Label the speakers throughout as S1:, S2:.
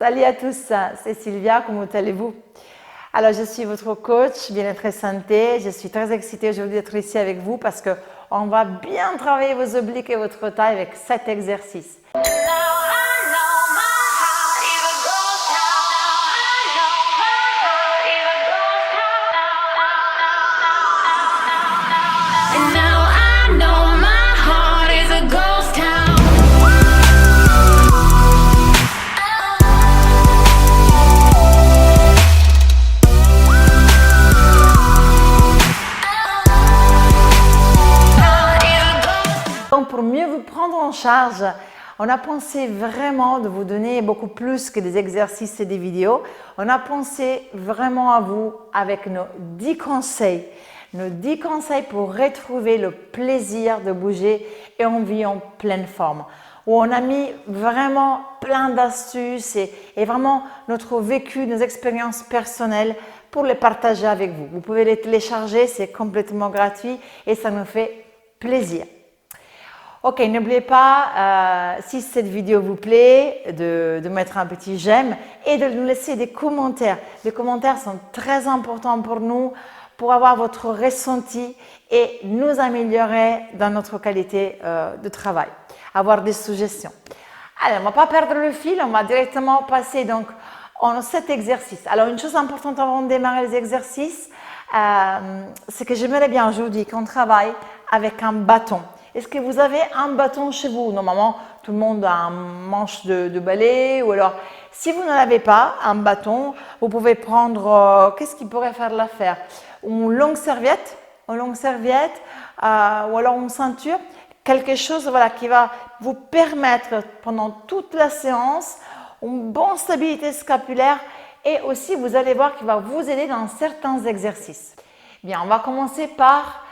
S1: Salut à tous, c'est Sylvia, comment allez-vous? Alors, je suis votre coach bien-être et santé. Je suis très excitée aujourd'hui d'être ici avec vous parce qu'on va bien travailler vos obliques et votre taille avec 7 exercices. Donc, pour mieux vous prendre en charge, on a pensé vraiment de vous donner beaucoup plus que des exercices et des vidéos. On a pensé vraiment à vous avec nos 10 conseils. Nos 10 conseils pour retrouver le plaisir de bouger et en vie en pleine forme. Où on a mis vraiment plein d'astuces et vraiment notre vécu, nos expériences personnelles pour les partager avec vous. Vous pouvez les télécharger, c'est complètement gratuit et ça nous fait plaisir. Ok, n'oubliez pas, si cette vidéo vous plaît, de mettre un petit j'aime et de nous laisser des commentaires. Les commentaires sont très importants pour nous, pour avoir votre ressenti et nous améliorer dans notre qualité de travail, avoir des suggestions. Alors, on ne va pas perdre le fil, on va directement passer donc en 7 exercices. Alors, une chose importante avant de démarrer les exercices, c'est que j'aimerais bien aujourd'hui qu'on travaille avec un bâton. Est-ce que vous avez un bâton chez vous? Normalement, tout le monde a un manche de balai ou alors, si vous n'avez pas un bâton, vous pouvez prendre, qu'est-ce qui pourrait faire l'affaire? Une longue serviette ou alors une ceinture, quelque chose voilà, qui va vous permettre pendant toute la séance une bonne stabilité scapulaire et aussi vous allez voir qu'il va vous aider dans certains exercices. Bien, on va commencer par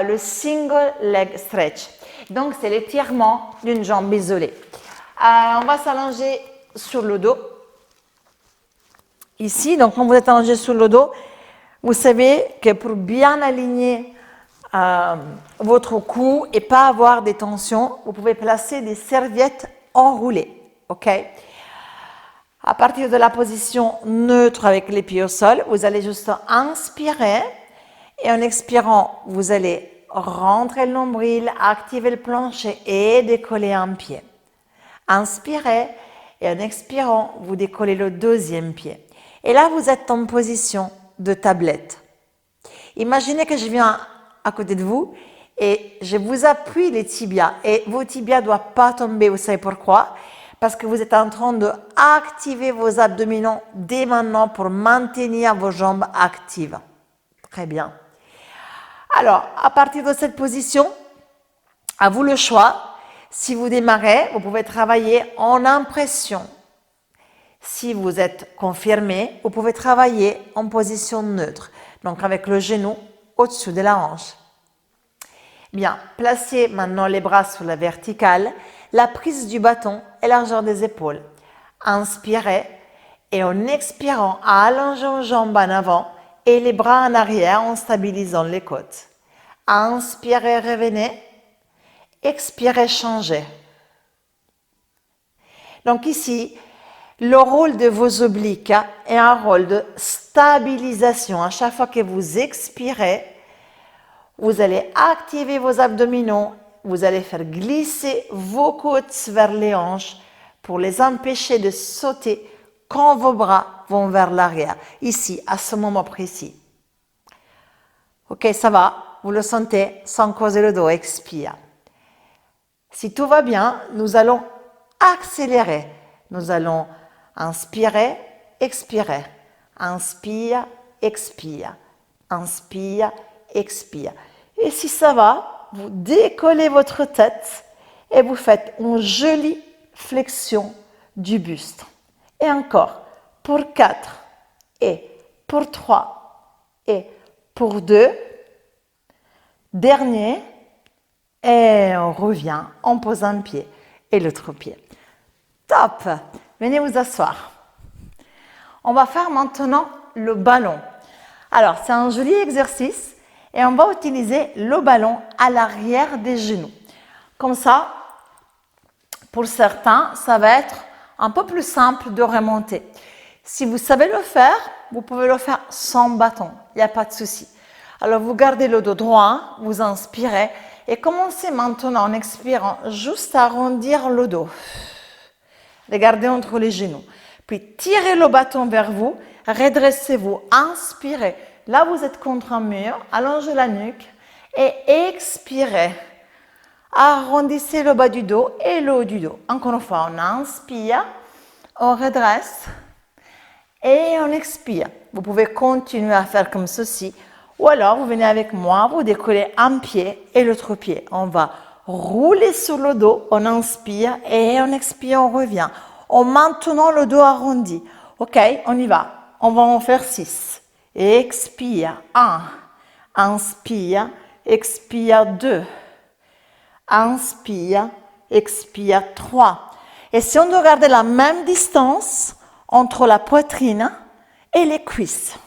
S1: le single leg stretch. Donc, c'est l'étirement d'une jambe isolée. On va s'allonger sur le dos. Ici, donc quand vous êtes allongé sur le dos, vous savez que pour bien aligner votre cou et pas avoir des tensions, vous pouvez placer des serviettes enroulées. Ok? À partir de la position neutre avec les pieds au sol, vous allez juste inspirer. Et en expirant, vous allez rentrer le nombril, activer le plancher et décoller un pied. Inspirez et en expirant, vous décollez le deuxième pied. Et là, vous êtes en position de tablette. Imaginez que je viens à côté de vous et je vous appuie les tibias. Et vos tibias ne doivent pas tomber, vous savez pourquoi? Parce que vous êtes en train d'activer vos abdominaux dès maintenant pour maintenir vos jambes actives. Très bien. Alors, à partir de cette position, à vous le choix. Si vous démarrez, vous pouvez travailler en impression. Si vous êtes confirmé, vous pouvez travailler en position neutre. Donc, avec le genou au-dessus de la hanche. Bien, placez maintenant les bras sur la verticale, la prise du bâton et largeur des épaules. Inspirez et en expirant, allongeons les jambes en avant et les bras en arrière en stabilisant les côtes. Inspirez, revenez. Expirez, changez. Donc ici, le rôle de vos obliques est un rôle de stabilisation. À chaque fois que vous expirez, vous allez activer vos abdominaux, vous allez faire glisser vos côtes vers les hanches pour les empêcher de sauter quand vos bras vont vers l'arrière, ici, à ce moment précis. Ok, ça va, vous le sentez, sans creuser le dos, expire. Si tout va bien, nous allons accélérer. Nous allons inspirer, expirer. Inspire, expire. Inspire, expire. Et si ça va, vous décollez votre tête et vous faites une jolie flexion du buste. Et encore, pour 4, et pour 3, et pour 2. Dernier, et on revient, on pose un pied et l'autre pied. Top! Venez vous asseoir. On va faire maintenant le ballon. Alors, c'est un joli exercice et on va utiliser le ballon à l'arrière des genoux. Comme ça, pour certains, ça va être un peu plus simple de remonter. Si vous savez le faire, vous pouvez le faire sans bâton, il n'y a pas de souci. Alors vous gardez le dos droit, vous inspirez et commencez maintenant en expirant juste à arrondir le dos. Regardez entre les genoux. Puis tirez le bâton vers vous, redressez-vous, inspirez. Là vous êtes contre un mur, allongez la nuque et expirez. Arrondissez le bas du dos et le haut du dos. Encore une fois, on inspire, on redresse et on expire. Vous pouvez continuer à faire comme ceci. Ou alors, vous venez avec moi, vous décollez un pied et l'autre pied. On va rouler sur le dos, on inspire et on expire, on revient. En maintenant le dos arrondi. Ok, on y va. On va en faire 6. Expire, 1. Inspire, expire, 2. Inspire, expire, 3. Et si on doit garder la même distance entre la poitrine et les cuisses.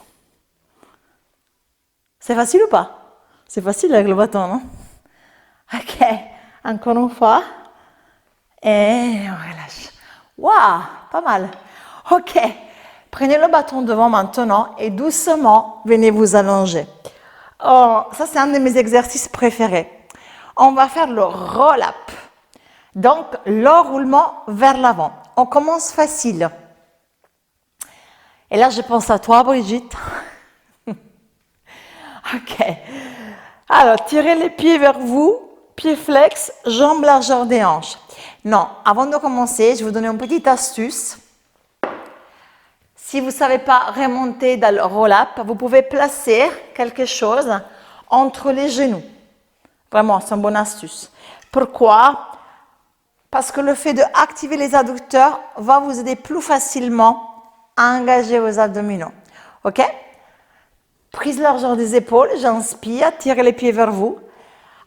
S1: C'est facile ou pas? C'est facile avec le bâton, non? Ok, encore une fois. Et on relâche. Waouh, pas mal. Ok, prenez le bâton devant maintenant et doucement, venez vous allonger. Oh, ça, c'est un de mes exercices préférés. On va faire le roll-up. Donc, l'enroulement vers l'avant. On commence facile. Et là, je pense à toi, Brigitte. Ok. Alors, tirez les pieds vers vous, pieds flex, jambes largeur des hanches. Non, avant de commencer, je vais vous donner une petite astuce. Si vous ne savez pas remonter dans le roll-up, vous pouvez placer quelque chose entre les genoux. Vraiment, c'est une bonne astuce. Pourquoi? Parce que le fait d'activer les adducteurs va vous aider plus facilement à engager vos abdominaux. Ok? Prise largeur des épaules, j'inspire, tirez les pieds vers vous.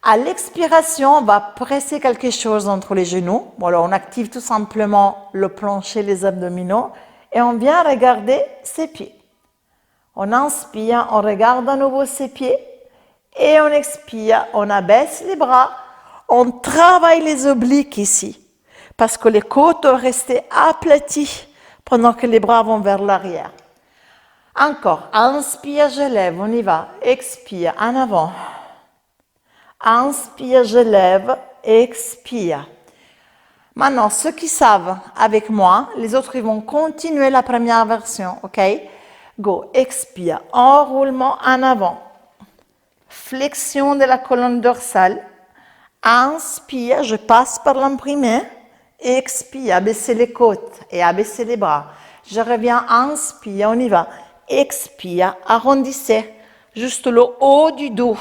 S1: À l'expiration, on va presser quelque chose entre les genoux. Bon, alors on active tout simplement le plancher, les abdominaux, et on vient regarder ses pieds. On inspire, on regarde à nouveau ses pieds, et on expire, on abaisse les bras, on travaille les obliques ici, parce que les côtes doivent rester aplaties pendant que les bras vont vers l'arrière. Encore, inspire, je lève, on y va, expire, en avant. Inspire, je lève, expire. Maintenant, ceux qui savent avec moi, les autres ils vont continuer la première version, ok? Go, expire, enroulement en avant. Flexion de la colonne dorsale. Inspire, je passe par l'imprimé. Expire, abaissez les côtes et abaissez les bras. Je reviens, inspire, on y va. Expire, arrondissez juste le haut du dos.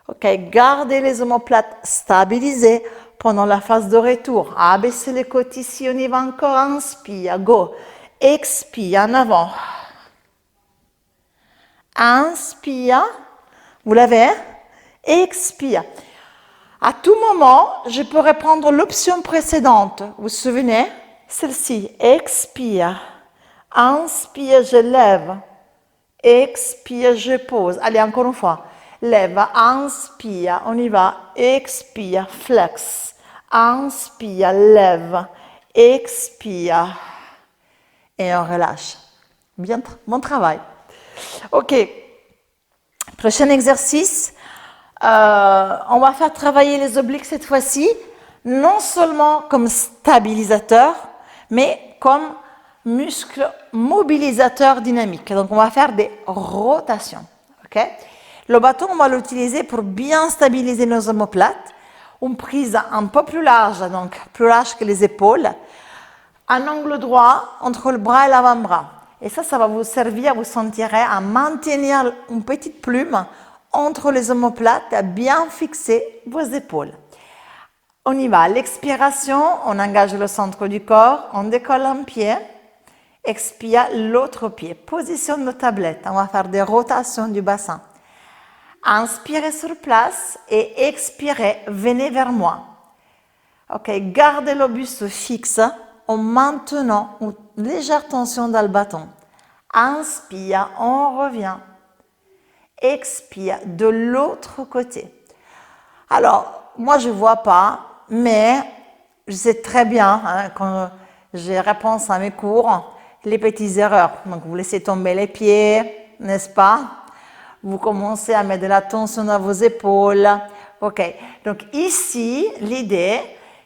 S1: Ok, gardez les omoplates stabilisées pendant la phase de retour. Abaissez les côtes ici, on y va encore. Inspire, go. Expire, en avant. Inspire, vous l'avez? Expire. À tout moment, je peux reprendre l'option précédente. Vous vous souvenez? Celle-ci. Expire. Inspire, je lève. Expire, je pose. Allez, encore une fois. Lève, inspire, on y va. Expire, flex. Inspire, lève. Expire. Et on relâche. Bien, bon travail. Ok. Prochain exercice. On va faire travailler les obliques cette fois-ci, non seulement comme stabilisateur, mais comme muscle mobilisateur dynamique. Donc, on va faire des rotations. Okay? Le bâton, on va l'utiliser pour bien stabiliser nos omoplates. Une prise un peu plus large, donc plus large que les épaules. Un angle droit entre le bras et l'avant-bras. Et ça va vous servir, vous sentirez, à maintenir une petite plume entre les omoplates, à bien fixer vos épaules. On y va. À l'expiration, on engage le centre du corps, on décolle un pied, expire l'autre pied. Position de tablette, on va faire des rotations du bassin. Inspirez sur place et expirez, venez vers moi. Ok, gardez le buste fixe en maintenant une légère tension dans le bâton. Inspire, on revient. Expire de l'autre côté. Alors, moi je ne vois pas, mais je sais très bien, quand j'ai réponse à mes cours, les petites erreurs. Donc, vous laissez tomber les pieds, n'est-ce pas? Vous commencez à mettre de la tension dans vos épaules. OK. Donc, ici, l'idée,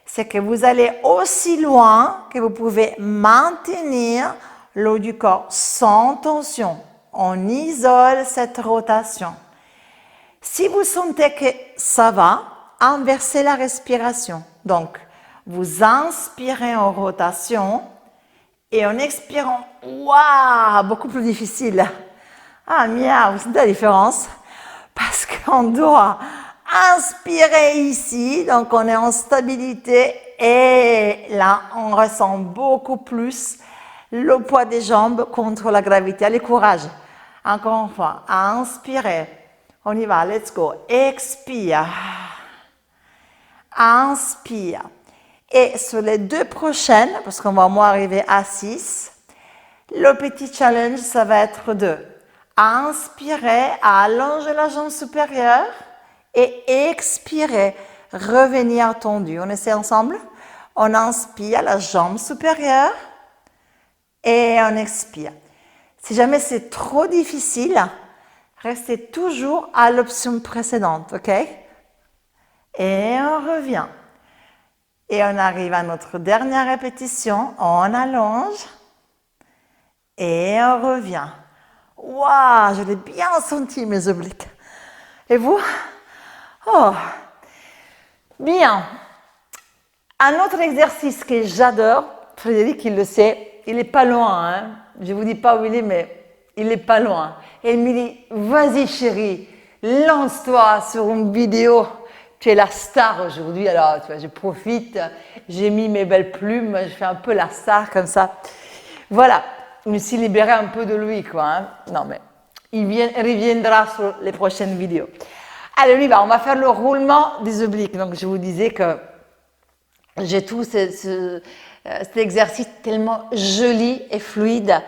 S1: c'est que vous allez aussi loin que vous pouvez maintenir le haut du corps sans tension. On isole cette rotation. Si vous sentez que ça va, inversez la respiration. Donc, vous inspirez en rotation et en expirant, waouh, beaucoup plus difficile. Ah, miaou, vous sentez la différence? Parce qu'on doit inspirer ici, donc on est en stabilité et là, on ressent beaucoup plus le poids des jambes contre la gravité. Allez, courage. Encore une fois, inspirez. On y va, let's go. Expire. Inspire. Et sur les deux prochaines, parce qu'on va au moins arriver à 6, le petit challenge, ça va être de inspirer, allonger la jambe supérieure et expirer, revenir tendu. On essaie ensemble? On inspire la jambe supérieure et on expire. Si jamais c'est trop difficile, restez toujours à l'option précédente, ok? Et on revient. Et on arrive à notre dernière répétition. On allonge. Et on revient. Waouh, je l'ai bien senti mes obliques. Et vous? Oh, bien. Un autre exercice que j'adore, Frédéric il le sait, il n'est pas loin. Hein? Je ne vous dis pas où il est, mais il n'est pas loin. Et il me dit, vas-y chérie, lance-toi sur une vidéo. Tu es la star aujourd'hui, alors tu vois, je profite, j'ai mis mes belles plumes, je fais un peu la star comme ça. Voilà, je me suis libérée un peu de lui, quoi. Hein. Non, mais il reviendra sur les prochaines vidéos. Allez, on y va, on va faire le roulement des obliques. Donc, je vous disais que j'ai tout cet exercice tellement joli et fluide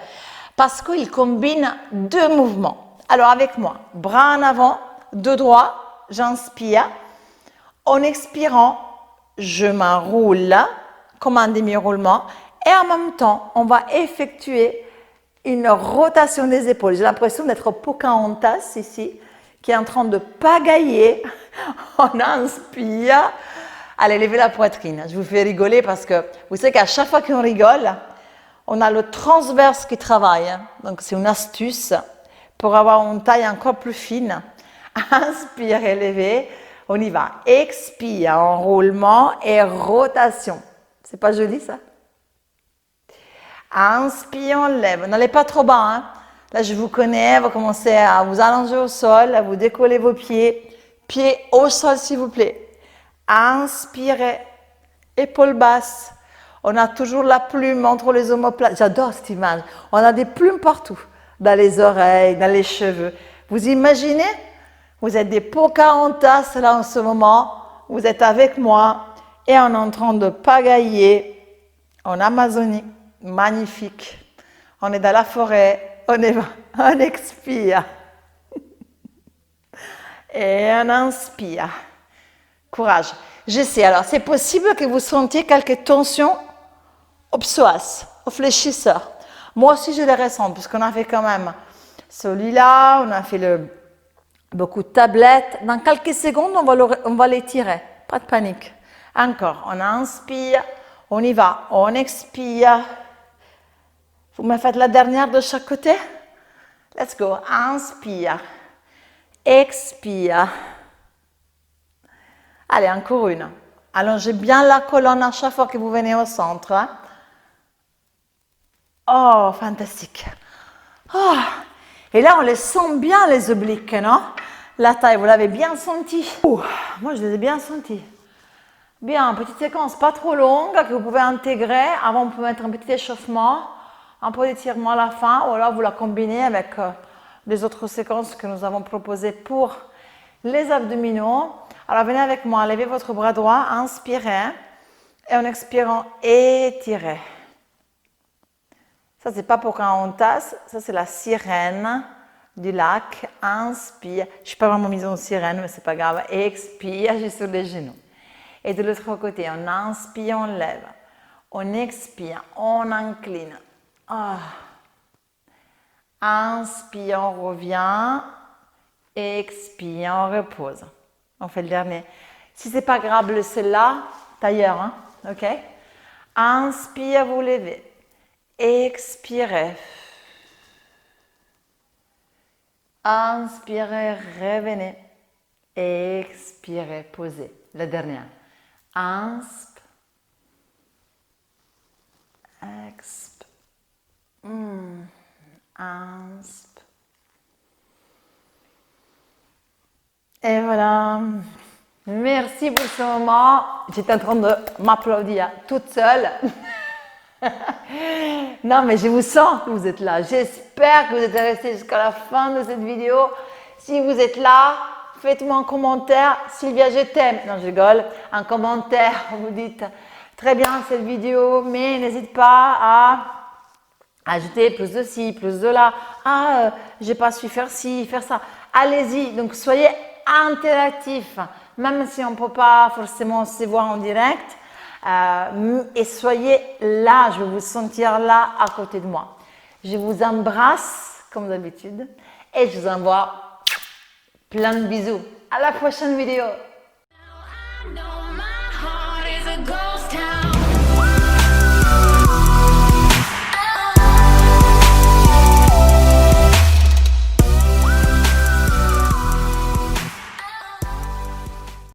S1: parce qu'il combine deux mouvements. Alors, avec moi, bras en avant, dos droit, j'inspire. En expirant, je m'enroule comme un demi-roulement et en même temps, on va effectuer une rotation des épaules. J'ai l'impression d'être Pocahontas ici, qui est en train de pagailler. On inspire. Allez, levez la poitrine. Je vous fais rigoler parce que vous savez qu'à chaque fois qu'on rigole, on a le transverse qui travaille. Donc, c'est une astuce pour avoir une taille encore plus fine. Inspirez, levez. On y va. Expire, enroulement et rotation. C'est pas joli ça? Inspire, on lève. N'allez pas trop bas. Hein? Là, je vous connais. Vous commencez à vous allonger au sol, à vous décoller vos pieds. Pieds au sol, s'il vous plaît. Inspirez. Épaules basses. On a toujours la plume entre les omoplates. J'adore cette image. On a des plumes partout. Dans les oreilles, dans les cheveux. Vous imaginez? Vous êtes des Pocahontas là en ce moment, vous êtes avec moi et on est en train de pagailler en Amazonie, magnifique. On est dans la forêt, on expire et on inspire. Courage. Je sais, alors c'est possible que vous sentiez quelques tensions au psoas, au fléchisseur. Moi aussi je les ressens puisqu'on a fait quand même celui-là, on a fait beaucoup de tablettes. Dans quelques secondes, on va les tirer. Pas de panique. Encore. On inspire. On y va. On expire. Vous me faites la dernière de chaque côté? Let's go. Inspire. Expire. Allez, encore une. Allongez bien la colonne à chaque fois que vous venez au centre. Hein? Oh, fantastique. Oh. Et là, on les sent bien, les obliques, non? La taille, vous l'avez bien senti? Moi, je les ai bien sentis. Bien, petite séquence pas trop longue que vous pouvez intégrer. Avant, on peut mettre un petit échauffement, un peu d'étirement à la fin, ou alors vous la combinez avec les autres séquences que nous avons proposées pour les abdominaux. Alors, venez avec moi, levez votre bras droit, inspirez, et en expirant, étirez. Ça, c'est pas Pocahontas, ça, c'est la sirène du lac. Inspire. Je ne suis pas vraiment mise en sirène, mais c'est pas grave. Expire, juste sur les genoux. Et de l'autre côté, on inspire, on lève. On expire, on incline. Ah. Inspire, on revient. Expire, on repose. On fait le dernier. Si c'est pas grave, le celle-là, d'ailleurs, hein? Ok? Inspire, vous levez. Expirez. Inspirez, revenez. Expirez, posez. La dernière. Inspire. Expire. Inspire. Et voilà. Merci pour ce moment. J'étais en train de m'applaudir toute seule. Non, mais je vous sens que vous êtes là. J'espère que vous êtes restés jusqu'à la fin de cette vidéo. Si vous êtes là, faites-moi un commentaire. Sylvia, je t'aime. Non, je rigole. Un commentaire, vous dites très bien cette vidéo, mais n'hésite pas à ajouter plus de ci, plus de là. Ah, j'ai pas su faire ci, faire ça. Allez-y. Donc, soyez interactifs, même si on ne peut pas forcément se voir en direct. Et soyez là, je vais vous sentir là à côté de moi. Je vous embrasse comme d'habitude et je vous envoie plein de bisous. À la prochaine vidéo.